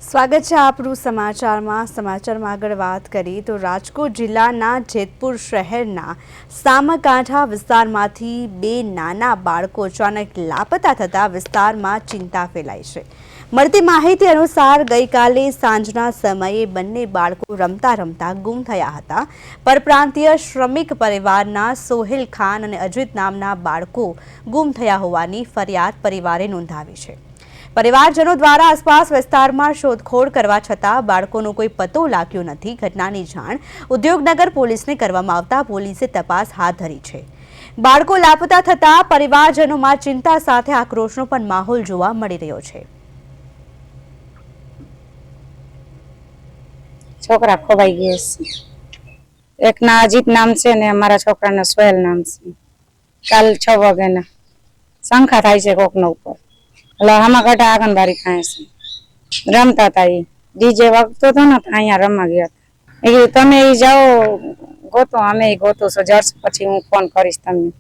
સ્વાગત છે આપનું સમાચારમાં આગળ વાત કરીએ તો રાજકોટ જિલ્લાના જેતપુર શહેરના સામકાંઠા વિસ્તારમાંથી બે નાના બાળકો અચાનક લાપતા થતા વિસ્તારમાં ચિંતા ફેલાઈ છે। મળતી માહિતી અનુસાર ગઈકાલે સાંજના સમયે બંને બાળકો રમતા રમતા ગુમ થયા હતા। પરપ્રાંતીય શ્રમિક પરિવારના સોહેલ ખાન અને અજીત નામના બાળકો ગુમ થયા હોવાની ફરિયાદ પરિવારે નોંધાવી છે। परिवारजनों द्वारा आसपास विस्तार में शोधखोळ करवा छतां बाळकोनो कोई पतो लाग्यो नथी। घटनानी जाण उद्योगनगर पोलीसने करवामां आवता पोलीसे तपास हाथ धरी छे। बाळको लापता थता परिवारजनों में चिंता साथे आक्रोशनो पण माहोल जोवा मळी रह्यो छे। छोकरा खोवाई गया छे। एक ना अजीत नाम छे ने अमारा छोकराना सोहेल नाम छे। काल 6 वाग्याना शंका थाय छे कोकना उपर। એટલે આમાં કાઢા આંગણવાડી ખાય છે રમતા હતા એ ડીજે વાગતો હતો ને અહીંયા રમવા ગયા હતા એ તમે જાઓ ગોતો અમે ગોતો છો જર્સ પછી હું ફોન કરીશ તમને।